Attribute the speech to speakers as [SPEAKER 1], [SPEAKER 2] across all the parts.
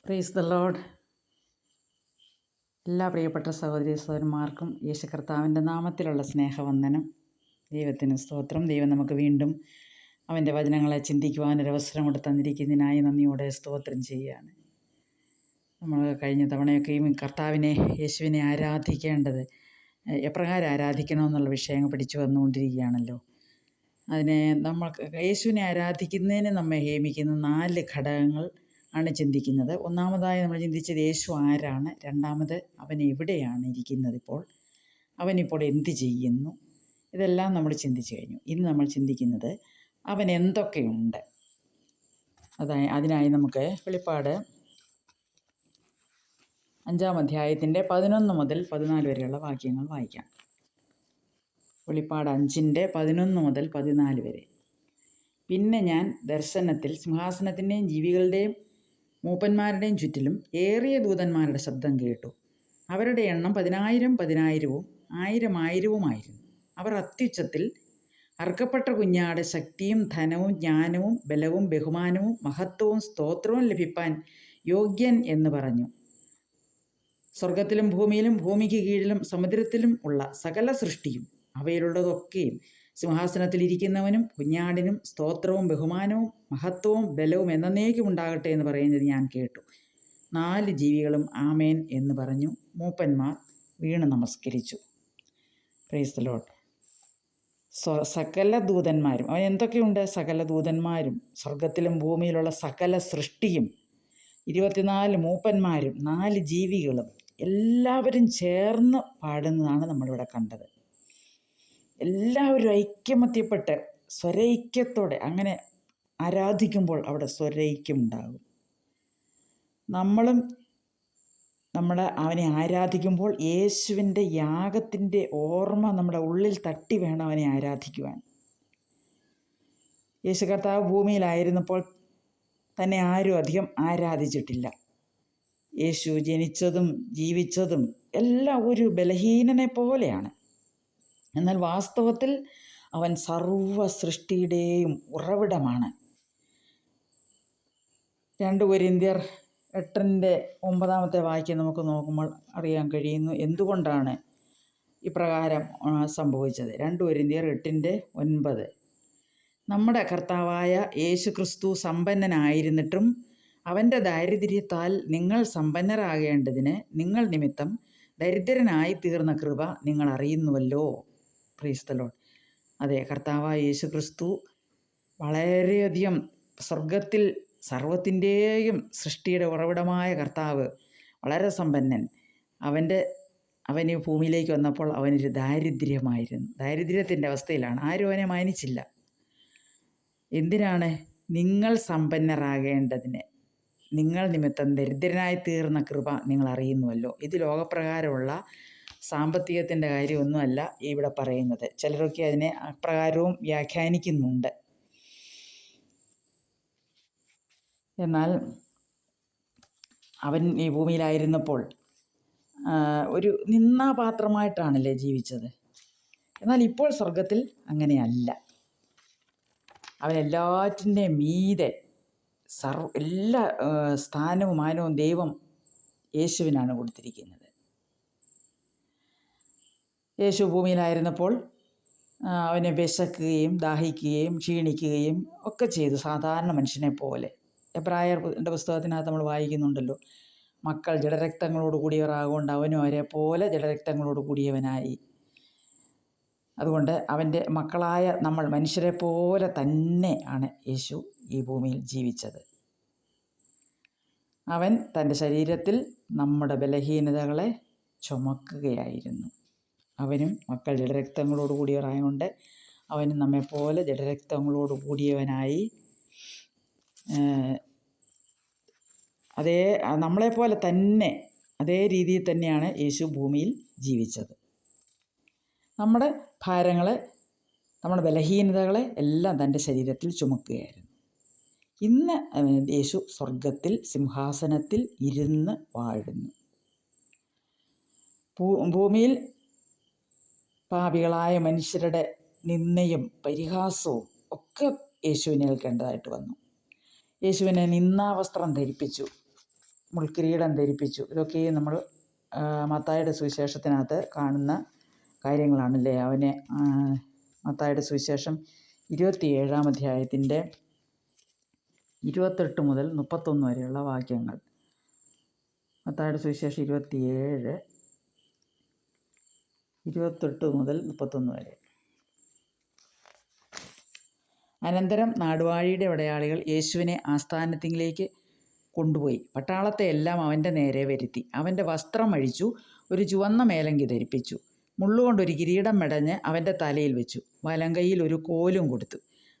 [SPEAKER 1] Praise the Lord. എല്ലാ പ്രിയപ്പെട്ട സഹോദരി സഹോദരന്മാർക്കും യേശു കർത്താവിൻ്റെ നാമത്തിലുള്ള സ്നേഹവന്ദനം. ദൈവത്തിന് സ്തോത്രം. ദൈവം നമുക്ക് വീണ്ടും അവൻ്റെ വചനങ്ങളെ ചിന്തിക്കുവാനൊരവസരം കൊണ്ട് തന്നിരിക്കുന്നതിനായി നന്ദിയോടെ സ്തോത്രം ചെയ്യുകയാണ്. നമ്മൾ കഴിഞ്ഞ തവണയൊക്കെയും കർത്താവിനെ, യേശുവിനെ ആരാധിക്കേണ്ടത് എപ്രകാരം ആരാധിക്കണമെന്നുള്ള വിഷയങ്ങൾ പഠിച്ചു വന്നുകൊണ്ടിരിക്കുകയാണല്ലോ. അതിനെ യേശുവിനെ ആരാധിക്കുന്നതിന് നമ്മെ ഹേമിക്കുന്ന 4 ഘടകങ്ങൾ ആണ് ചിന്തിക്കുന്നത്. ഒന്നാമതായി നമ്മൾ ചിന്തിച്ചത് യേശു ആരാണ്. രണ്ടാമത് അവൻ എവിടെയാണ് ഇരിക്കുന്നത്, അവനിപ്പോൾ എന്ത് ചെയ്യുന്നു, ഇതെല്ലാം നമ്മൾ ചിന്തിച്ചു കഴിഞ്ഞു. ഇന്ന് നമ്മൾ ചിന്തിക്കുന്നത് അവൻ എന്തൊക്കെയുണ്ട്. അതിനായി നമുക്ക് വെളിപ്പാട് 5-ാം അധ്യായത്തിൻ്റെ 11 മുതൽ 14 വരെയുള്ള വാക്യങ്ങൾ വായിക്കാം. വെളിപ്പാട് 5-ന്റെ 11 മുതൽ 14 വരെ. പിന്നെ ഞാൻ ദർശനത്തിൽ സിംഹാസനത്തിൻ്റെയും ജീവികളുടെയും മൂപ്പന്മാരുടെയും ചുറ്റിലും ഏറിയ ദൂതന്മാരുടെ ശബ്ദം കേട്ടു. അവരുടെ എണ്ണം 10,000 10,000-ഉം 1,000,000-ഉമായിരുന്നു. അവർ അത്യുച്ചത്തിൽ, അറുക്കപ്പെട്ട കുഞ്ഞാട് ശക്തിയും ധനവും ജ്ഞാനവും ബലവും ബഹുമാനവും മഹത്വവും സ്തോത്രവും ലഭിപ്പാൻ യോഗ്യൻ എന്ന് പറഞ്ഞു. സ്വർഗത്തിലും ഭൂമിയിലും ഭൂമിക്ക് കീഴിലും സമുദ്രത്തിലും ഉള്ള സകല സൃഷ്ടിയും അവയിലുള്ളതൊക്കെയും സിംഹാസനത്തിലിരിക്കുന്നവനും കുഞ്ഞാടിനും സ്തോത്രവും ബഹുമാനവും മഹത്വവും ബലവും എന്നേക്കും ഉണ്ടാകട്ടെ എന്ന് പറയുന്നത് ഞാൻ കേട്ടു. 4 ജീവികളും ആമേൻ എന്ന് പറഞ്ഞു. മൂപ്പന്മാർ വീണ് നമസ്കരിച്ചു. Praise the Lord. സകല ദൂതന്മാരും, അവൻ എന്തൊക്കെയുണ്ട്? സകല ദൂതന്മാരും, സ്വർഗത്തിലും ഭൂമിയിലുള്ള സകല സൃഷ്ടിയും, 24 മൂപ്പന്മാരും 4 ജീവികളും എല്ലാവരും ചേർന്ന് പാടുന്നതാണ് നമ്മളിവിടെ കണ്ടത്. എല്ലാവരും ഐക്യമത്യപ്പെട്ട് സ്വരൈക്യത്തോടെ അങ്ങനെ ആരാധിക്കുമ്പോൾ അവിടെ സ്വരൈക്യമുണ്ടാകും. നമ്മളും അവനെ ആരാധിക്കുമ്പോൾ യേശുവിൻ്റെ യാഗത്തിൻ്റെ ഓർമ്മ നമ്മുടെ ഉള്ളിൽ തട്ടി വേണം അവനെ ആരാധിക്കുവാൻ. യേശു കർത്താവ് ഭൂമിയിലായിരുന്നപ്പോൾ തന്നെ ആരും അധികം ആരാധിച്ചിട്ടില്ല. യേശു ജനിച്ചതും ജീവിച്ചതും എല്ലാം ഒരു ബലഹീനനെ പോലെയാണ്. എന്നാൽ വാസ്തവത്തിൽ അവൻ സർവ്വ സൃഷ്ടിയുടെയും ഉറവിടമാണ്. 2 കൊരിന്ത്യർ 8-ന്റെ 9-ാമത്തെ വാക്യം നമുക്ക് നോക്കുമ്പോൾ അറിയാൻ കഴിയുന്നു എന്തുകൊണ്ടാണ് ഇപ്രകാരം സംഭവിച്ചത്. 2 കൊരിന്ത്യർ 8-ന്റെ 9. നമ്മുടെ കർത്താവായ യേശു ക്രിസ്തു സമ്പന്നനായിരുന്നിട്ടും അവൻ്റെ ദാരിദ്ര്യത്താൽ നിങ്ങൾ സമ്പന്നരാകേണ്ടതിന് നിങ്ങൾ നിമിത്തം ദരിദ്രനായി തീർന്ന കൃപ നിങ്ങൾ അറിയുന്നുവല്ലോ. Praise the Lord. അതെ, കർത്താവായ യേശു ക്രിസ്തു വളരെയധികം സ്വർഗത്തിൽ സർവത്തിൻ്റെയും സൃഷ്ടിയുടെ ഉറവിടമായ കർത്താവ്, വളരെ സമ്പന്നൻ. അവന് ഭൂമിയിലേക്ക് വന്നപ്പോൾ അവനൊരു ദാരിദ്ര്യമായിരുന്നു. ദാരിദ്ര്യത്തിൻ്റെ അവസ്ഥയിലാണ്. ആരും അവനെ മാനിച്ചില്ല. എന്തിനാണ്? നിങ്ങൾ സമ്പന്നരാകേണ്ടതിന്, നിങ്ങൾ നിമിത്തം ദരിദ്രനായി തീർന്ന കൃപ നിങ്ങൾ അറിയുന്നുവല്ലോ. ഇത് ലോകപ്രകാരമുള്ള സാമ്പത്തികത്തിൻ്റെ കാര്യമൊന്നുമല്ല ഇവിടെ പറയുന്നത്. ചിലരൊക്കെ അതിനെ അപ്രകാരവും വ്യാഖ്യാനിക്കുന്നുണ്ട്. എന്നാൽ അവൻ ഈ ഭൂമിയിലായിരുന്നപ്പോൾ ഒരു നിന്നാപാത്രമായിട്ടാണല്ലേ ജീവിച്ചത്. എന്നാൽ ഇപ്പോൾ സ്വർഗത്തിൽ അങ്ങനെയല്ല. അവൻ എല്ലാറ്റിൻ്റെയും മീതെ എല്ലാ സ്ഥാനവും മാനവും ദൈവം യേശുവിനാണ് കൊടുത്തിരിക്കുന്നത്. യേശു ഭൂമിയിലായിരുന്നപ്പോൾ അവനെ വിശക്കുകയും ദാഹിക്കുകയും ക്ഷീണിക്കുകയും ഒക്കെ ചെയ്തു, സാധാരണ മനുഷ്യനെ പോലെ. എബ്രായരുടെ പുസ്തകത്തിനകത്ത് നമ്മൾ വായിക്കുന്നുണ്ടല്ലോ, മക്കൾ ജഡരക്തങ്ങളോട് കൂടിയവരാകൊണ്ട് അവനും അവരെ പോലെ ജഡരക്തങ്ങളോട് കൂടിയവനായി. അതുകൊണ്ട് അവൻ്റെ മക്കളായ നമ്മൾ മനുഷ്യരെ പോലെ തന്നെ ആണ് യേശു ഈ ഭൂമിയിൽ ജീവിച്ചത്. അവൻ തൻ്റെ ശരീരത്തിൽ നമ്മുടെ ബലഹീനതകളെ ചുമക്കുകയായിരുന്നു. അവനും മക്കൾ ജഡരക്തങ്ങളോട് കൂടിയവരായതുകൊണ്ട് അവനും നമ്മെപ്പോലെ ജഡരക്തങ്ങളോട് കൂടിയവനായി നമ്മളെപ്പോലെ തന്നെ അതേ രീതിയിൽ തന്നെയാണ് യേശു ഭൂമിയിൽ ജീവിച്ചത്. നമ്മുടെ ഭാരങ്ങളെ, നമ്മുടെ ബലഹീനതകളെ എല്ലാം തൻ്റെ ശരീരത്തിൽ ചുമക്കുകയായിരുന്നു. ഇന്ന് യേശു സ്വർഗത്തിൽ സിംഹാസനത്തിൽ ഇരുന്ന് വാഴുന്നു. ഭൂമിയിൽ പാപികളായ മനുഷ്യരുടെ നിന്ദയും പരിഹാസവും ഒക്കെ യേശുവിനെ ഏൽക്കേണ്ടതായിട്ട് വന്നു. യേശുവിനെ നിന്ദാവസ്ത്രം ധരിപ്പിച്ചു. മുൾക്കിരീടം ധരിപ്പിച്ചു. ഇതൊക്കെയും നമ്മൾ മത്തായിയുടെ സുവിശേഷത്തിനകത്ത് കാണുന്ന കാര്യങ്ങളാണല്ലേ. അവനെ മത്തായിയുടെ സുവിശേഷം 27-ാം അധ്യായത്തിൻ്റെ 28 മുതൽ 31 വരെയുള്ള വാക്യങ്ങൾ. മത്തായിയുടെ സുവിശേഷം 27, 28 മുതൽ 31 വരെ. അനന്തരം നാടുവാഴിയുടെ പടയാളികൾ യേശുവിനെ ആസ്ഥാനത്തിലേക്ക് കൊണ്ടുപോയി പട്ടാളത്തെ എല്ലാം അവൻ്റെ നേരെ വരുത്തി. അവൻ്റെ വസ്ത്രം അഴിച്ചു, ഒരു ചുവന്ന മേലങ്കി ധരിപ്പിച്ചു, മുള്ളുകൊണ്ടൊരു കിരീടം മെടഞ്ഞ് അവൻ്റെ തലയിൽ വെച്ചു, വലങ്കയിൽ ഒരു കോലും കൊടുത്തു.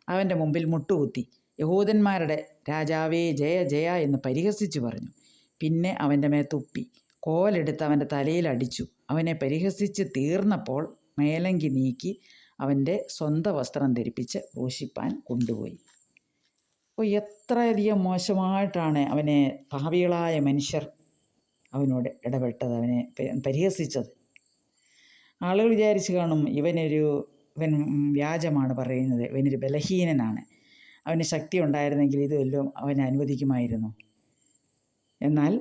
[SPEAKER 1] അവൻ്റെ മുമ്പിൽ മുട്ടുകുത്തി, യഹൂദന്മാരുടെ രാജാവേ ജയ ജയ എന്ന് പരിഹസിച്ചു പറഞ്ഞു. പിന്നെ അവൻ്റെ മേൽ തുപ്പി കോലെടുത്ത് അവൻ്റെ തലയിൽ അടിച്ചു. അവനെ പരിഹസിച്ച് തീർന്നപ്പോൾ മേലങ്കി നീക്കി അവൻ്റെ സ്വന്തം വസ്ത്രം ധരിപ്പിച്ച് ക്രൂശിപ്പാൻ കൊണ്ടുപോയി. അപ്പോൾ എത്രയധികം മോശമായിട്ടാണ് അവനെ പാപികളായ മനുഷ്യർ അവനോട് ഇടപെട്ടത്, അവനെ പരിഹസിച്ചത്. ആളുകൾ വിചാരിച്ചു കാണും ഇവൻ വ്യാജമാണ് പറയുന്നത്, ഇവനൊരു ബലഹീനനാണ്, അവന് ശക്തി ഉണ്ടായിരുന്നെങ്കിൽ ഇതെല്ലാം അവനെ അനുവദിക്കുമായിരുന്നു. എന്നാൽ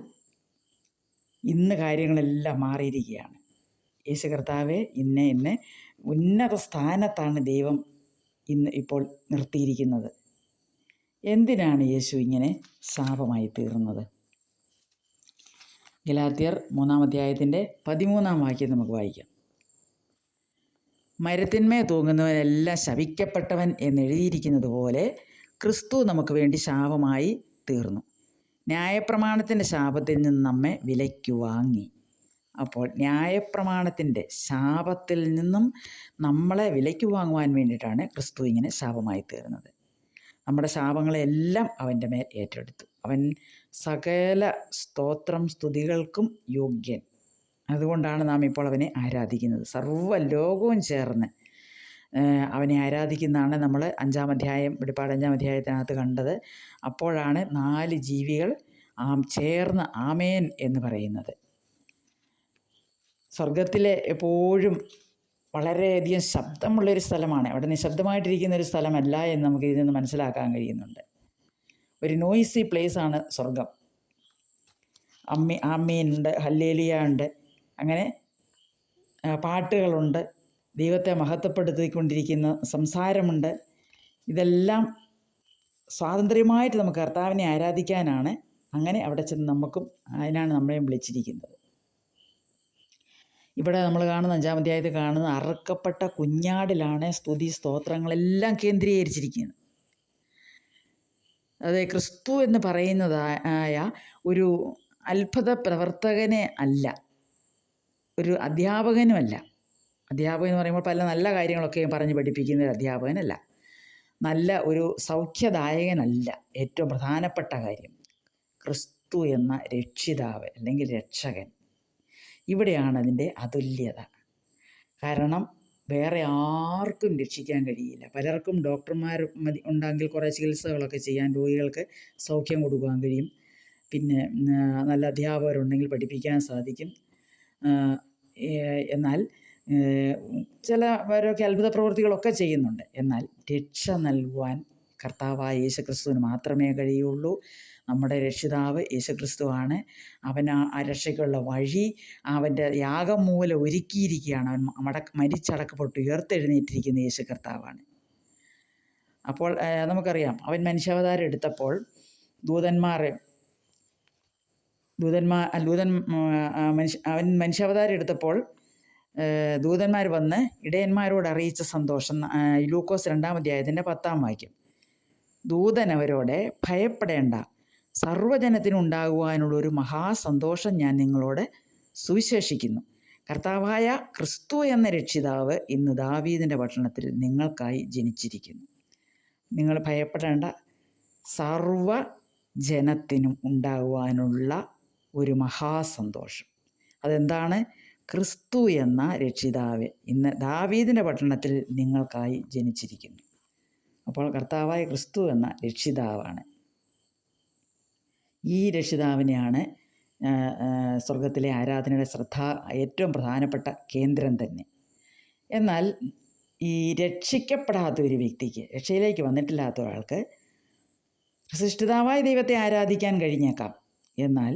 [SPEAKER 1] ഇന്ന് കാര്യങ്ങളെല്ലാം മാറിയിരിക്കുകയാണ്. യേശു കർത്താവെ ഇന്ന് ഉന്നത സ്ഥാനത്താണ് ദൈവം ഇപ്പോൾ നിർത്തിയിരിക്കുന്നത്. എന്തിനാണ് യേശു ഇങ്ങനെ ശാപമായി തീർന്നത്? ഗലാത്യർ 3-ാം അധ്യായത്തിൻ്റെ 13-ാം വാക്യം നമുക്ക് വായിക്കാം. മരത്തിന്മേൽ തൂങ്ങുന്നവനെല്ലാം ശപിക്കപ്പെട്ടവൻ എന്നെഴുതിയിരിക്കുന്നത് പോലെ ക്രിസ്തു നമുക്ക് വേണ്ടി ശാപമായി തീർന്നു, ന്യായപ്രമാണത്തിൻ്റെ ശാപത്തിൽ നിന്ന് നമ്മെ വിലയ്ക്ക് വാങ്ങി. അപ്പോൾ ന്യായപ്രമാണത്തിൻ്റെ ശാപത്തിൽ നിന്നും നമ്മളെ വിലയ്ക്ക് വാങ്ങുവാൻ വേണ്ടിയിട്ടാണ് ക്രിസ്തു ഇങ്ങനെ ശാപമായി തീർന്നത്. നമ്മുടെ ശാപങ്ങളെല്ലാം അവൻ്റെ മേൽ ഏറ്റെടുത്തു. അവൻ സകല സ്തോത്രം സ്തുതികൾക്കും യോഗ്യൻ. അതുകൊണ്ടാണ് നാം ഇപ്പോൾ അവനെ ആരാധിക്കുന്നത്. സർവ്വ ലോകവും ചേർന്ന് അവനെ ആരാധിക്കുന്നതാണ് നമ്മൾ 5-ാം അധ്യായം വെളിപ്പാട് 5-ാം അധ്യായത്തിനകത്ത് കണ്ടത്. അപ്പോഴാണ് 4 ജീവികൾ ചേർന്ന് ആമേൻ എന്ന് പറയുന്നത്. സ്വർഗത്തിലെ എപ്പോഴും വളരെയധികം ശബ്ദമുള്ളൊരു സ്ഥലമാണ്. അവിടെ നിശബ്ദമായിട്ടിരിക്കുന്ന ഒരു സ്ഥലമല്ല എന്ന് നമുക്ക് ഇതിൽ നിന്ന് മനസ്സിലാക്കാൻ കഴിയുന്നുണ്ട്. ഒരു നോയ്സി പ്ലേസാണ് സ്വർഗം. ആമീനുണ്ട്, ഹല്ലേലൂയ ഉണ്ട്, അങ്ങനെ പാട്ടുകളുണ്ട്, ദൈവത്തെ മഹത്വപ്പെടുത്തിക്കൊണ്ടിരിക്കുന്ന സംസാരമുണ്ട്. ഇതെല്ലാം സ്വാതന്ത്ര്യമായിട്ട് നമുക്ക് കർത്താവിനെ ആരാധിക്കാനാണ്. അങ്ങനെ അവിടെ ചെന്ന് അതിനാണ് നമ്മളെയും വിളിച്ചിരിക്കുന്നത്. ഇവിടെ നമ്മൾ കാണുന്ന 5-ാം അധ്യായത്തിൽ കാണുന്ന അറുക്കപ്പെട്ട കുഞ്ഞാടിലാണ് സ്തുതി സ്തോത്രങ്ങളെല്ലാം കേന്ദ്രീകരിച്ചിരിക്കുന്നത്. അത് ക്രിസ്തു എന്ന് പറയുന്നതായ ഒരു അത്ഭുത പ്രവർത്തകനെ അല്ല, ഒരു അധ്യാപകനുമല്ല. അധ്യാപകൻ എന്ന് പറയുമ്പോൾ പല നല്ല കാര്യങ്ങളൊക്കെ പറഞ്ഞ് പഠിപ്പിക്കുന്ന ഒരു അധ്യാപകനല്ല, നല്ല ഒരു സൗഖ്യദായകനല്ല. ഏറ്റവും പ്രധാനപ്പെട്ട കാര്യം ക്രിസ്തു എന്ന രക്ഷിതാവ് അല്ലെങ്കിൽ രക്ഷകൻ. ഇവിടെയാണ് അതിൻ്റെ അതുല്യത. കാരണം വേറെ ആർക്കും രക്ഷിക്കാൻ കഴിയില്ല. പലർക്കും ഡോക്ടർമാർ ഉണ്ടെങ്കിൽ കുറേ ചികിത്സകളൊക്കെ ചെയ്യാൻ, രോഗികൾക്ക് സൗഖ്യം കൊടുക്കാൻ കഴിയും. പിന്നെ നല്ല അധ്യാപകരുണ്ടെങ്കിൽ പഠിപ്പിക്കാൻ സാധിക്കും. എന്നാൽ ചിലവരൊക്കെ അത്ഭുത പ്രവൃത്തികളൊക്കെ ചെയ്യുന്നുണ്ട്. എന്നാൽ രക്ഷ നൽകുവാൻ കർത്താവായ യേശുക്രിസ്തുവിന് മാത്രമേ കഴിയുള്ളൂ. നമ്മുടെ രക്ഷിതാവ് യേശുക്രിസ്തുവാണ്. അവൻ ആ രക്ഷയ്ക്കുള്ള വഴി അവൻ്റെ യാഗം മൂലം ഒരുക്കിയിരിക്കുകയാണ്. അവൻ മരിച്ചടക്കപ്പെട്ട് ഉയർത്തെഴുന്നേറ്റിരിക്കുന്ന യേശു കർത്താവാണ്. അപ്പോൾ നമുക്കറിയാം, അവൻ മനുഷ്യാവതാരം എടുത്തപ്പോൾ അവൻ മനുഷ്യാവതാരം എടുത്തപ്പോൾ ദൂതന്മാർ വന്ന് ഇടയന്മാരോട് അറിയിച്ച സന്തോഷം ലൂക്കോസ് 2-ാം അധ്യായത്തിൻ്റെ 10-ാം വാക്യം. ദൂതൻ അവരോട് ഭയപ്പെടേണ്ട, സർവ്വജനത്തിനുണ്ടാകുവാനുള്ള ഒരു മഹാസന്തോഷം ഞാൻ നിങ്ങളോട് സുവിശേഷിക്കുന്നു. കർത്താവായ ക്രിസ്തു എന്ന രക്ഷിതാവ് ഇന്ന് ദാവീദിൻ്റെ പട്ടണത്തിൽ നിങ്ങൾക്കായി ജനിച്ചിരിക്കുന്നു. നിങ്ങൾ ഭയപ്പെടേണ്ട, സർവ്വജനത്തിനും ഉണ്ടാകുവാനുള്ള ഒരു മഹാസന്തോഷം. അതെന്താണ്? ക്രിസ്തു എന്ന രക്ഷിതാവ് ഇന്ന് ദാവീദിൻ്റെ പട്ടണത്തിൽ നിങ്ങൾക്കായി ജനിച്ചിരിക്കുന്നു. അപ്പോൾ കർത്താവായ ക്രിസ്തു എന്ന രക്ഷിതാവാണ്. ഈ രക്ഷിതാവിനെയാണ് സ്വർഗത്തിലെ ആരാധനയുടെ ഏറ്റവും പ്രധാനപ്പെട്ട കേന്ദ്രം തന്നെ. എന്നാൽ ഈ രക്ഷിക്കപ്പെടാത്ത ഒരു വ്യക്തിക്ക്, രക്ഷയിലേക്ക് വന്നിട്ടില്ലാത്ത ഒരാൾക്ക് സൃഷ്ടിതാവായ ദൈവത്തെ ആരാധിക്കാൻ കഴിഞ്ഞേക്കാം. എന്നാൽ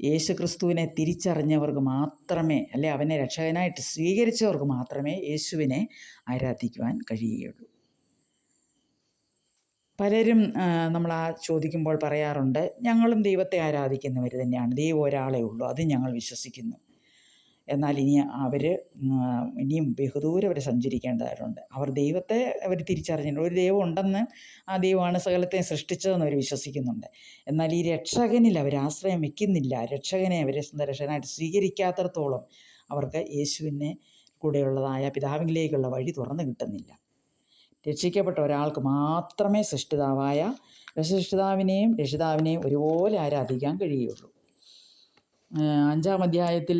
[SPEAKER 1] യേശു ക്രിസ്തുവിനെ തിരിച്ചറിഞ്ഞവർക്ക് മാത്രമേ, അല്ലെ അവനെ രക്ഷകനായിട്ട് സ്വീകരിച്ചവർക്ക് മാത്രമേ യേശുവിനെ ആരാധിക്കുവാൻ കഴിയുകയുള്ളൂ. പലരും നമ്മൾ ചോദിക്കുമ്പോൾ പറയാറുണ്ട്, ഞങ്ങളും ദൈവത്തെ ആരാധിക്കുന്നവർ തന്നെയാണ്, ദൈവം ഒരാളേ ഉള്ളൂ, അത് ഞങ്ങൾ വിശ്വസിക്കുന്നു. എന്നാൽ ഇനിയും ബഹുദൂരം അവർ സഞ്ചരിക്കേണ്ടതായിട്ടുണ്ട്. അവർ ദൈവത്തെ തിരിച്ചറിഞ്ഞിട്ടുണ്ട്. ഒരു ദൈവം ഉണ്ടെന്ന്, ആ ദൈവമാണ് സകലത്തെയും സൃഷ്ടിച്ചതെന്ന് അവർ വിശ്വസിക്കുന്നുണ്ട്. എന്നാൽ ഈ രക്ഷകനിൽ അവർ ആശ്രയം വയ്ക്കുന്നില്ല. രക്ഷകനെ അവർ സ്വന്തം രക്ഷകനായിട്ട് സ്വീകരിക്കാത്തിടത്തോളം അവർക്ക് യേശുവിനെ കൂടെയുള്ളതായ പിതാവിലേക്കുള്ള വഴി തുറന്നു കിട്ടുന്നില്ല. രക്ഷിക്കപ്പെട്ട ഒരാൾക്ക് മാത്രമേ സൃഷ്ടിതാവിനെയും രക്ഷിതാവിനെയും ഒരുപോലെ ആരാധിക്കാൻ കഴിയുകയുള്ളൂ. 5-ാം അധ്യായത്തിൽ,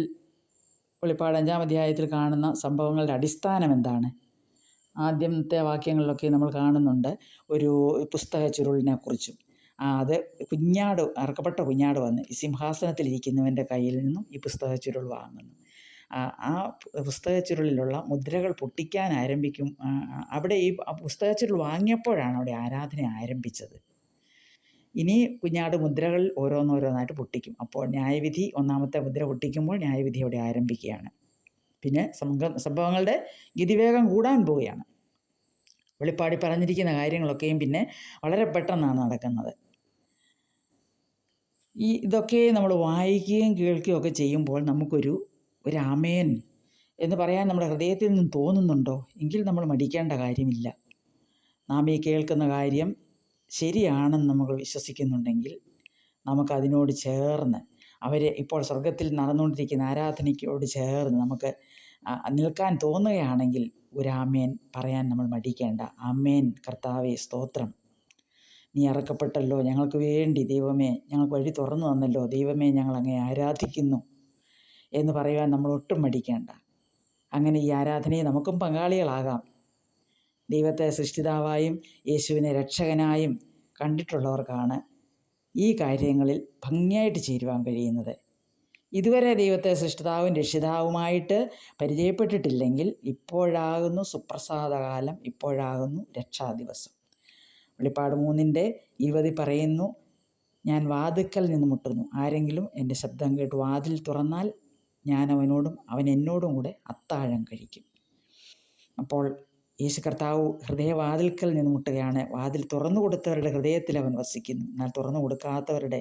[SPEAKER 1] വെളിപ്പാട് 5-ാം അധ്യായത്തിൽ കാണുന്ന സംഭവങ്ങളുടെ അടിസ്ഥാനം എന്താണ്? ആദ്യത്തെ വാക്യങ്ങളിലൊക്കെ നമ്മൾ കാണുന്നുണ്ട് ഒരു പുസ്തക ചുരുളിനെ കുറിച്ചും. അത് അറക്കപ്പെട്ട കുഞ്ഞാട് വന്ന് ഈ സിംഹാസനത്തിലിരിക്കുന്നവൻ്റെ കയ്യിൽ നിന്നും ഈ പുസ്തക ചുരുൾ വാങ്ങുന്നു. ആ പുസ്തക ചുരുളിലുള്ള മുദ്രകൾ പൊട്ടിക്കാൻ ആരംഭിക്കും. അവിടെ ഈ പുസ്തക ചുരുൾ വാങ്ങിയപ്പോഴാണ് അവിടെ ആരാധന ആരംഭിച്ചത്. ഇനി കുഞ്ഞാട് മുദ്രകൾ ഓരോന്നോരോന്നായിട്ട് പൊട്ടിക്കും. അപ്പോൾ ന്യായവിധി, 1-ാമത്തെ മുദ്ര പൊട്ടിക്കുമ്പോൾ ന്യായവിധി അവിടെ ആരംഭിക്കുകയാണ്. പിന്നെ സംഭവങ്ങളുടെ ഗതിവേഗം കൂടാൻ പോവുകയാണ്. വെളിപ്പാടി പറഞ്ഞിരിക്കുന്ന കാര്യങ്ങളൊക്കെയും പിന്നെ വളരെ പെട്ടെന്നാണ് നടക്കുന്നത്. ഇതൊക്കെ നമ്മൾ വായിക്കുകയും കേൾക്കുകയും ഒക്കെ ചെയ്യുമ്പോൾ നമുക്കൊരു ആമേൻ എന്ന് പറയാൻ നമ്മുടെ ഹൃദയത്തിൽ നിന്നും തോന്നുന്നുണ്ടോ? എങ്കിൽ നമ്മൾ മടിക്കേണ്ട കാര്യമില്ല. നാം ഈ കേൾക്കുന്ന കാര്യം ശരിയാണെന്ന് നമ്മൾ വിശ്വസിക്കുന്നുണ്ടെങ്കിൽ നമുക്കതിനോട് ചേർന്ന് ഇപ്പോൾ സ്വർഗത്തിൽ നടന്നുകൊണ്ടിരിക്കുന്ന ആരാധനയ്ക്കോട് ചേർന്ന് നമുക്ക് നിൽക്കാൻ തോന്നുകയാണെങ്കിൽ ഒരു ആമേൻ പറയാൻ നമ്മൾ മടിക്കേണ്ട. ആമേൻ കർത്താവേ സ്തോത്രം, നീ അറക്കപ്പെട്ടല്ലോ ഞങ്ങൾക്ക് വേണ്ടി, ദൈവമേ ഞങ്ങൾക്ക് വഴി തുറന്നു തന്നല്ലോ, ദൈവമേ ഞങ്ങൾ അങ്ങേ ആരാധിക്കുന്നു എന്ന് പറയുവാൻ നമ്മൾ ഒട്ടും മടിക്കേണ്ട. അങ്ങനെ ഈ ആരാധനയെ നമുക്കും പങ്കാളികളാകാം. ദൈവത്തെ സൃഷ്ടിതാവായും യേശുവിനെ രക്ഷകനായും കണ്ടിട്ടുള്ളവർക്കാണ് ഈ കാര്യങ്ങളിൽ ഭംഗിയായിട്ട് ചേരുവാൻ കഴിയുന്നത്. ഇതുവരെ ദൈവത്തെ സൃഷ്ടിതാവും രക്ഷിതാവുമായിട്ട് പരിചയപ്പെട്ടിട്ടില്ലെങ്കിൽ ഇപ്പോഴാകുന്നു സുപ്രസാദകാലം, ഇപ്പോഴാകുന്നു രക്ഷാദിവസം. വെളിപ്പാട് 3:20 പറയുന്നു, ഞാൻ വാതിൽക്കൽ നിന്ന് മുട്ടുന്നു, ആരെങ്കിലും എൻ്റെ ശബ്ദം കേട്ട് വാതിൽ തുറന്നാൽ ഞാൻ അവനോടും അവൻ എന്നോടും കൂടെ അത്താഴം കഴിക്കും. അപ്പോൾ യേശു കർത്താവ് ഹൃദയവാതിൽക്കൽ നിന്ന് മുട്ടുകയാണ്. വാതിൽ തുറന്നു കൊടുത്തവരുടെ ഹൃദയത്തിൽ അവൻ വസിക്കുന്നു. എന്നാൽ തുറന്നു കൊടുക്കാത്തവരുടെ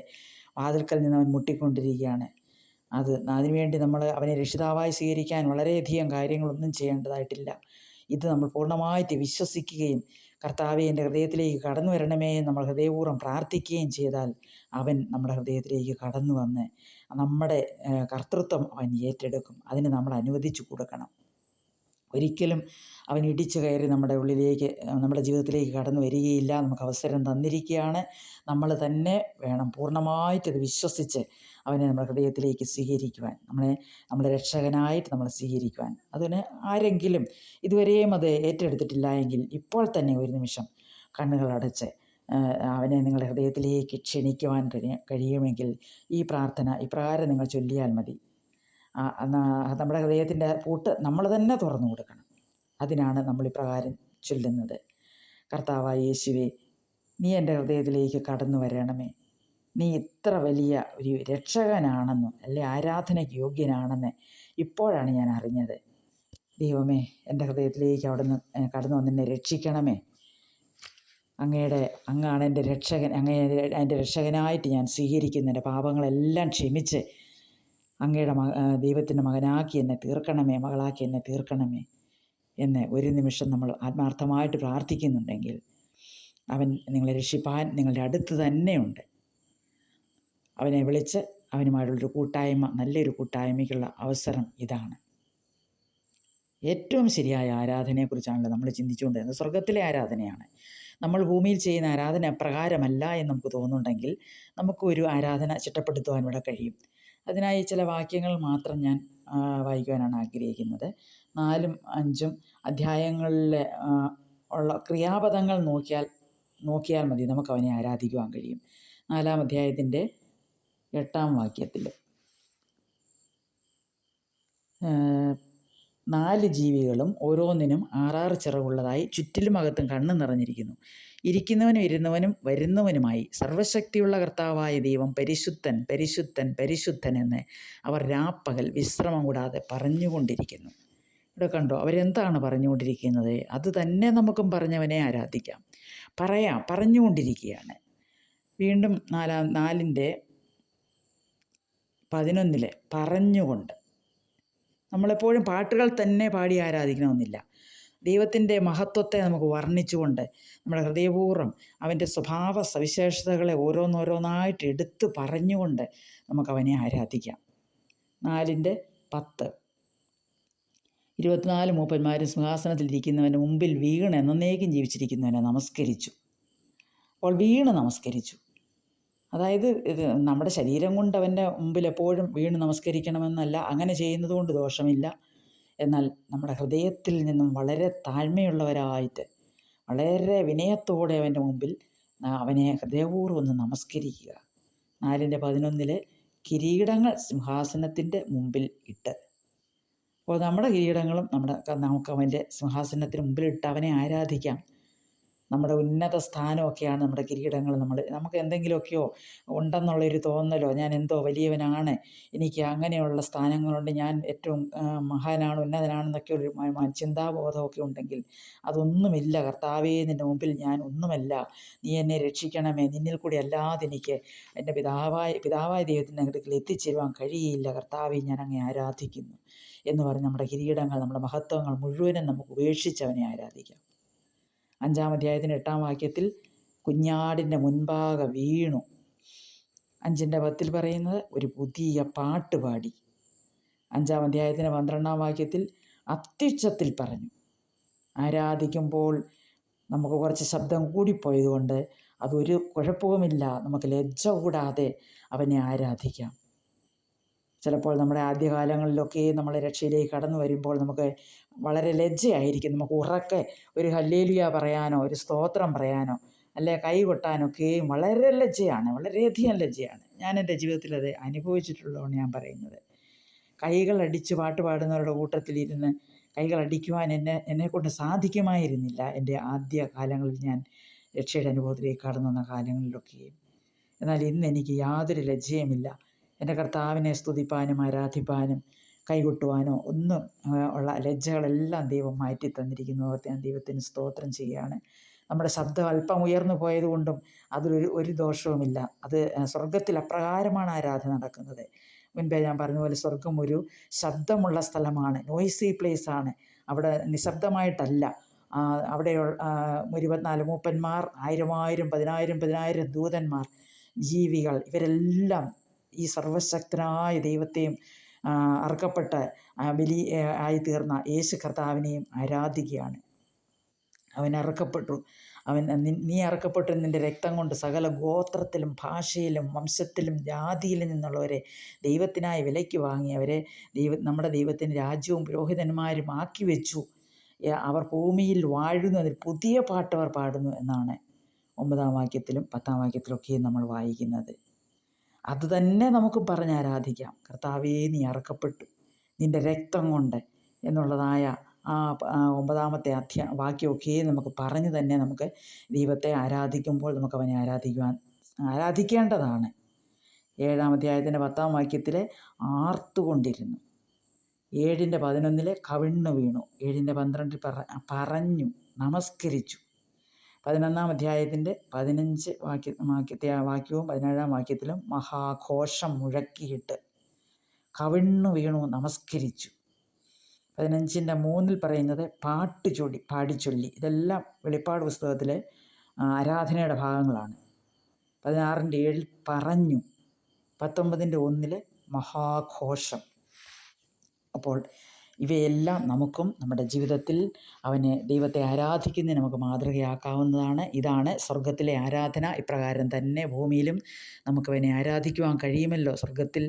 [SPEAKER 1] വാതിൽക്കൽ നിന്ന് അവൻ മുട്ടിക്കൊണ്ടിരിക്കുകയാണ്. അതിനുവേണ്ടി നമ്മൾ അവനെ രക്ഷിതാവായി സ്വീകരിക്കാൻ വളരെയധികം കാര്യങ്ങളൊന്നും ചെയ്യേണ്ടതായിട്ടില്ല. ഇത് നമ്മൾ പൂർണ്ണമായിട്ട് വിശ്വസിക്കുകയും കർത്താവെ എൻ്റെ ഹൃദയത്തിലേക്ക് കടന്നു വരണമേ നമ്മൾ ഹൃദയപൂർവ്വം പ്രാർത്ഥിക്കുകയും ചെയ്താൽ അവൻ നമ്മുടെ ഹൃദയത്തിലേക്ക് കടന്നു വന്ന് നമ്മുടെ കർത്തൃത്വം അവൻ ഏറ്റെടുക്കും. അതിന് നമ്മൾ അനുവദിച്ചു കൊടുക്കണം. ഒരിക്കലും അവൻ ഇടിച്ചു കയറി നമ്മുടെ ജീവിതത്തിലേക്ക് കടന്നു വരികയില്ല. നമുക്ക് അവസരം തന്നിരിക്കുകയാണ്. നമ്മൾ തന്നെ വേണം പൂർണ്ണമായിട്ടത് വിശ്വസിച്ച് അവനെ നമ്മുടെ ഹൃദയത്തിലേക്ക് സ്വീകരിക്കുവാൻ, നമ്മുടെ രക്ഷകനായിട്ട് നമ്മൾ സ്വീകരിക്കുവാൻ. അതിന് ആരെങ്കിലും ഇതുവരെയും അത് ഏറ്റെടുത്തിട്ടില്ല എങ്കിൽ ഇപ്പോൾ തന്നെ ഒരു നിമിഷം കണ്ണുകളടച്ച് അവനെ നിങ്ങളുടെ ഹൃദയത്തിലേക്ക് ക്ഷണിക്കുവാൻ കഴിയുമെങ്കിൽ ഈ പ്രാർത്ഥന ഇപ്രകാരം നിങ്ങൾ ചൊല്ലിയാൽ മതി. നമ്മുടെ ഹൃദയത്തിൻ്റെ പൂട്ട് നമ്മൾ തന്നെ തുറന്നു കൊടുക്കണം. അതിനാണ് നമ്മൾ ഇപ്രകാരം ചൊല്ലുന്നത്. കർത്താവായ യേശുവേ, നീ എൻ്റെ ഹൃദയത്തിലേക്ക് കടന്നു വരണമേ. നീ ഇത്ര വലിയ ഒരു രക്ഷകനാണെന്നും അല്ലെ ആരാധനയ്ക്ക് യോഗ്യനാണെന്ന് ഇപ്പോഴാണ് ഞാൻ അറിഞ്ഞത്. ദൈവമേ, എൻ്റെ ഹൃദയത്തിലേക്ക് അവിടുന്ന് കടന്നു വന്നെന്നെ രക്ഷിക്കണമേ. അങ്ങാണ് എൻ്റെ രക്ഷകൻ. എൻ്റെ രക്ഷകനായിട്ട് ഞാൻ സ്വീകരിക്കുന്ന എൻ്റെ പാപങ്ങളെല്ലാം ക്ഷമിച്ച് അങ്ങയുടെ ദൈവത്തിൻ്റെ മകനാക്കി എന്നെ തീർക്കണമേ, മകളാക്കി എന്നെ തീർക്കണമേ എന്ന് ഒരു നിമിഷം നമ്മൾ ആത്മാർത്ഥമായിട്ട് പ്രാർത്ഥിക്കുന്നുണ്ടെങ്കിൽ അവൻ നിങ്ങളെ രക്ഷിപ്പാൻ നിങ്ങളുടെ അടുത്ത് തന്നെയുണ്ട്. അവനെ വിളിച്ച് അവനുമായിട്ടുള്ളൊരു കൂട്ടായ്മ, നല്ലൊരു കൂട്ടായ്മയ്ക്കുള്ള അവസരം ഇതാണ്. ഏറ്റവും ശരിയായ ആരാധനയെക്കുറിച്ചാണല്ലോ നമ്മൾ ചിന്തിച്ചുകൊണ്ടിരുന്നത്. സ്വർഗത്തിലെ ആരാധനയാണ്. നമ്മൾ ഭൂമിയിൽ ചെയ്യുന്ന ആരാധന അപ്രകാരമല്ല എന്ന് നമുക്ക് തോന്നുന്നുണ്ടെങ്കിൽ നമുക്കൊരു ആരാധന ചിട്ടപ്പെടുത്തുവാൻ ഇവിടെ കഴിയും. അതിനായി ചില വാക്യങ്ങൾ മാത്രം ഞാൻ വായിക്കുവാനാണ് ആഗ്രഹിക്കുന്നത്. 4ഉം 5ഉം അധ്യായങ്ങളിൽ ഉള്ള ക്രിയാപദങ്ങൾ നോക്കിയാൽ മതി, നമുക്ക് അവനെ ആരാധിക്കുവാൻ കഴിയും. 4-ാം അധ്യായത്തിൻ്റെ 8-ാം വാക്യത്തിൽ 4 ജീവികളും ഓരോന്നിനും 6 ചിറകുള്ളതായി ചുറ്റിലും അകത്തും കണ്ണ് നിറഞ്ഞിരിക്കുന്നു. ഇരിക്കുന്നവനും ഇരുന്നവനും വരുന്നവനുമായി സർവ്വശക്തിയുള്ള കർത്താവായ ദൈവം പരിശുദ്ധൻ പരിശുദ്ധൻ പരിശുദ്ധൻ എന്ന് അവർ രാപ്പകൽ വിശ്രമം കൂടാതെ പറഞ്ഞുകൊണ്ടിരിക്കുന്നു. ഇവിടെ കണ്ടോ, അവരെന്താണ് പറഞ്ഞുകൊണ്ടിരിക്കുന്നത്? അത് തന്നെ നമുക്കും പറഞ്ഞവനെ ആരാധിക്കാം. പറഞ്ഞുകൊണ്ടിരിക്കുകയാണ്. വീണ്ടും 4:11 പറഞ്ഞുകൊണ്ട്. നമ്മളെപ്പോഴും പാട്ടുകൾ തന്നെ പാടി ആരാധിക്കണമെന്നില്ല. ദൈവത്തിൻ്റെ മഹത്വത്തെ നമുക്ക് വർണ്ണിച്ചുകൊണ്ട് നമ്മുടെ ഹൃദയപൂർവ്വം അവൻ്റെ സ്വഭാവ സവിശേഷതകളെ ഓരോന്നോരോന്നായിട്ട് എടുത്തു പറഞ്ഞുകൊണ്ട് നമുക്കവനെ ആരാധിക്കാം. 4:10 24 മൂപ്പന്മാരും സിംഹാസനത്തിലിരിക്കുന്നവൻ്റെ മുമ്പിൽ വീണ് എന്നേക്കും ജീവിച്ചിരിക്കുന്നവനെ നമസ്കരിച്ചു. അപ്പോൾ വീണ് നമസ്കരിച്ചു. അതായത് ഇത് നമ്മുടെ ശരീരം കൊണ്ട് അവൻ്റെ മുമ്പിൽ എപ്പോഴും വീണ് നമസ്കരിക്കണമെന്നല്ല, അങ്ങനെ ചെയ്യുന്നത് കൊണ്ട് ദോഷമില്ല. എന്നാൽ നമ്മുടെ ഹൃദയത്തിൽ നിന്നും വളരെ താഴ്മയുള്ളവരായിട്ട് വളരെ വിനയത്തോടെ അവൻ്റെ മുമ്പിൽ അവനെ ഹൃദയപൂർവ്വം ഒന്ന് നമസ്കരിക്കുക. 4:11 കിരീടങ്ങൾ സിംഹാസനത്തിൻ്റെ മുമ്പിൽ ഇട്ട്. അപ്പോൾ നമ്മുടെ കിരീടങ്ങളും നമുക്ക് അവൻ്റെ സിംഹാസനത്തിന് മുമ്പിലിട്ട് അവനെ ആരാധിക്കാം. നമ്മുടെ ഉന്നത സ്ഥാനമൊക്കെയാണ് നമ്മുടെ കിരീടങ്ങൾ. നമുക്ക് എന്തെങ്കിലുമൊക്കെയോ ഉണ്ടെന്നുള്ളൊരു തോന്നലോ, ഞാൻ എന്തോ വലിയവനാണ്, എനിക്ക് അങ്ങനെയുള്ള സ്ഥാനങ്ങളുണ്ട്, ഞാൻ ഏറ്റവും മഹാനാണ്, ഉന്നതനാണെന്നൊക്കെ ഒരു ചിന്താബോധമൊക്കെ ഉണ്ടെങ്കിൽ അതൊന്നുമില്ല. കർത്താവേ, നിൻ്റെ മുമ്പിൽ ഞാൻ ഒന്നുമല്ല, നീ എന്നെ രക്ഷിക്കണമേ, നിന്നിൽ കൂടി അല്ലാതെ എനിക്ക് എൻ്റെ പിതാവായ ദൈവത്തിൻ്റെ അടുക്കൽ എത്തിച്ചേരുവാൻ കഴിയില്ല. കർത്താവേ, ഞാൻ അങ്ങേ ആരാധിക്കുന്നു എന്ന് പറഞ്ഞ് നമ്മുടെ കിരീടങ്ങൾ, നമ്മുടെ മഹത്വങ്ങൾ മുഴുവനും നമുക്ക് ഉപേക്ഷിച്ചവനെ ആരാധിക്കാം. 5-ാം അധ്യായത്തിൻ്റെ 8-ാം വാക്യത്തിൽ കുഞ്ഞാടിൻ്റെ മുൻപാകെ വീണു. 5:10 പറയുന്നത് ഒരു പുതിയ പാട്ട് പാടി. 5-ാം അധ്യായത്തിൻ്റെ 12-ാം വാക്യത്തിൽ അത്യുച്ചത്തിൽ പറഞ്ഞു. ആരാധിക്കുമ്പോൾ നമുക്ക് കുറച്ച് ശബ്ദം കൂടിപ്പോയതുകൊണ്ട് അതൊരു കുഴപ്പവുമില്ല, നമുക്ക് ലജ്ജ കൂടാതെ അവനെ ആരാധിക്കാം. ചിലപ്പോൾ നമ്മുടെ ആദ്യകാലങ്ങളിലൊക്കെ നമ്മൾ രക്ഷയിലേക്ക് കടന്നു വരുമ്പോൾ നമുക്ക് വളരെ ലജ്ജയായിരിക്കും. നമുക്ക് ഉറക്കെ ഒരു ഹല്ലേലൂയ പറയാനോ ഒരു സ്തോത്രം പറയാനോ അല്ലെ കൈ കൊട്ടാനൊക്കെയും വളരെ ലജ്ജയാണ്, വളരെയധികം ലജ്ജയാണ്. ഞാൻ എൻ്റെ ജീവിതത്തിൽ അത് അനുഭവിച്ചിട്ടുള്ളതാണ് ഞാൻ പറയുന്നത്. കൈകളടിച്ച് പാട്ട് പാടുന്നവരുടെ കൂട്ടത്തിലിരുന്ന് കൈകളടിക്കുവാൻ എന്നെക്കൊണ്ട് സാധിക്കുമായിരുന്നില്ല എൻ്റെ ആദ്യ കാലങ്ങളിൽ, ഞാൻ രക്ഷയുടെ അനുഭവത്തിലേക്ക് കടന്നു വന്ന കാലങ്ങളിലൊക്കെയും. എന്നാൽ ഇന്ന് എനിക്ക് യാതൊരു ലജ്ജയുമില്ല. എൻ്റെ കർത്താവിനെ സ്തുതിപ്പാനും ആരാധിപ്പാനും കൈകൊട്ടുവാനോ ഒന്നും ഉള്ള ലജ്ജകളെല്ലാം ദൈവം മാറ്റി തന്നിരിക്കുന്നു. ഞാൻ ദൈവത്തിന് സ്തോത്രം ചെയ്യുകയാണ്. നമ്മുടെ ശബ്ദം അല്പം ഉയർന്നു പോയതുകൊണ്ടും ഒരു ദോഷവുമില്ല. അത് സ്വർഗത്തിൽ അപ്രകാരമാണ് ആരാധന നടക്കുന്നത്. മുൻപേ ഞാൻ പറഞ്ഞതുപോലെ സ്വർഗം ഒരു ശബ്ദമുള്ള സ്ഥലമാണ്, നോയ്സി പ്ലേസ് ആണ്. അവിടെ നിശബ്ദമായിട്ടല്ല. അവിടെ 24 മൂപ്പന്മാർ, 1000 10,000 ദൂതന്മാർ, ജീവികൾ, ഇവരെല്ലാം ഈ സർവശക്തനായ ദൈവത്തെയും അർക്കപ്പെട്ട ആയി തീർന്ന യേശു കർത്താവിനെയും ആരാധിക്കുകയാണ്. അവൻ അറക്കപ്പെട്ടു. നീ അറക്കപ്പെട്ടു, നിൻ്റെ രക്തം കൊണ്ട് സകല ഗോത്രത്തിലും ഭാഷയിലും വംശത്തിലും ജാതിയിലും നിന്നുള്ളവരെ ദൈവത്തിനായി വിലയ്ക്ക് വാങ്ങി അവരെ നമ്മുടെ ദൈവത്തിന് രാജ്യവും പുരോഹിതന്മാരും ആക്കി വെച്ചു. അവർ ഭൂമിയിൽ വാഴുന്നതിൽ പുതിയ പാട്ടവർ പാടുന്നു എന്നാണ് 9-ാം വാക്യത്തിലും 10-ാം വാക്യത്തിലൊക്കെയും നമ്മൾ വായിക്കുന്നത്. അത് തന്നെ നമുക്ക് പറഞ്ഞ് ആരാധിക്കാം. കർത്താവേ, നീ അറക്കപ്പെട്ടു നിൻ്റെ രക്തം കൊണ്ട് എന്നുള്ളതായ ആ 9-ാമത്തെ വാക്യമൊക്കെ നമുക്ക് പറഞ്ഞു തന്നെ നമുക്ക് ദൈവത്തെ ആരാധിക്കുമ്പോൾ നമുക്കവനെ ആരാധിക്കേണ്ടതാണ്. 7-ാം അധ്യായത്തിൻ്റെ 10-ാം വാക്യത്തിൽ ആർത്തുകൊണ്ടിരുന്നു. 7:11 കവിണ്ണു വീണു. 7:12 പറഞ്ഞു നമസ്കരിച്ചു. 11-ാം അധ്യായത്തിൻ്റെ 15 വാക്യവും 17-ാം വാക്യത്തിലും മഹാഘോഷം മുഴക്കിയിട്ട് കവിണ്ണു വീണു നമസ്കരിച്ചു. 15:3 പറയുന്നത് പാടിച്ചൊല്ലി. ഇതെല്ലാം വെളിപ്പാട് പുസ്തകത്തിലെ ആരാധനയുടെ ഭാഗങ്ങളാണ്. 16:7 പറഞ്ഞു. 19:1 മഹാഘോഷം. അപ്പോൾ ഇവയെല്ലാം നമുക്കും നമ്മുടെ ജീവിതത്തിൽ ദൈവത്തെ ആരാധിക്കുന്നതിന് നമുക്ക് മാതൃകയാക്കാവുന്നതാണ്. ഇതാണ് സ്വർഗത്തിലെ ആരാധന. ഇപ്രകാരം തന്നെ ഭൂമിയിലും നമുക്കവനെ ആരാധിക്കുവാൻ കഴിയുമല്ലോ. സ്വർഗത്തിൽ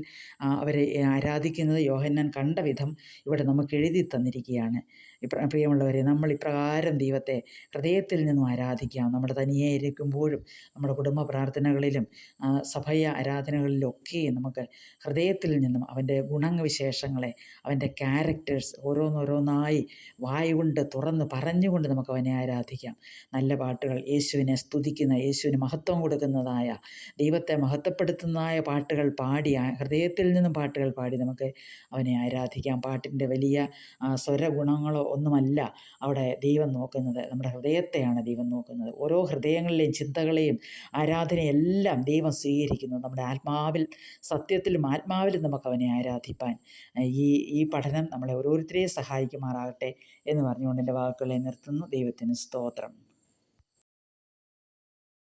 [SPEAKER 1] അവരെ ആരാധിക്കുന്നത് യോഹന്നാൻ കണ്ട വിധം ഇവിടെ നമുക്ക് എഴുതി തന്നിരിക്കുകയാണ്. പ്രിയമുള്ളവരെ, നമ്മൾ ഇപ്രകാരം ദൈവത്തെ ഹൃദയത്തിൽ നിന്നും ആരാധിക്കാം. നമ്മുടെ തനിയെ ഇരിക്കുമ്പോഴും നമ്മുടെ കുടുംബ പ്രാർത്ഥനകളിലും സഭയ ആരാധനകളിലും ഒക്കെ നമുക്ക് ഹൃദയത്തിൽ നിന്നും അവൻ്റെ ഗുണവിശേഷങ്ങളെ, അവൻ്റെ ക്യാരക്ടേഴ്സ് ഓരോന്നോരോന്നായി വായ് കൊണ്ട് തുറന്ന് പറഞ്ഞുകൊണ്ട് നമുക്ക് അവനെ ആരാധിക്കാം. നല്ല പാട്ടുകൾ, യേശുവിനെ സ്തുതിക്കുന്ന, യേശുവിന് മഹത്വം കൊടുക്കുന്നതായ, ദൈവത്തെ മഹത്വപ്പെടുത്തുന്നതായ പാട്ടുകൾ പാടി, ഹൃദയത്തിൽ നിന്നും പാട്ടുകൾ പാടി നമുക്ക് അവനെ ആരാധിക്കാം. പാട്ടിൻ്റെ വലിയ സ്വരഗുണങ്ങളോ ഒന്നുമല്ല അവിടെ ദൈവം നോക്കുന്നത്, നമ്മുടെ ഹൃദയത്തെയാണ് ദൈവം നോക്കുന്നത്. ഓരോ ഹൃദയങ്ങളിലെയും ചിന്തകളെയും ആരാധനയെല്ലാം ദൈവം സ്വീകരിക്കുന്നു. നമ്മുടെ ആത്മാവിൽ, സത്യത്തിലും ആത്മാവിലും നമുക്ക് അവനെ ആരാധിപ്പാൻ ഈ പഠനം നമ്മളെ ഓരോരുത്തരെയും സഹായിക്കുമാറാകട്ടെ എന്ന് പറഞ്ഞുകൊണ്ട് എൻ്റെ വാക്കുകളെ നിർത്തുന്നു. ദൈവത്തിന് സ്തോത്രം.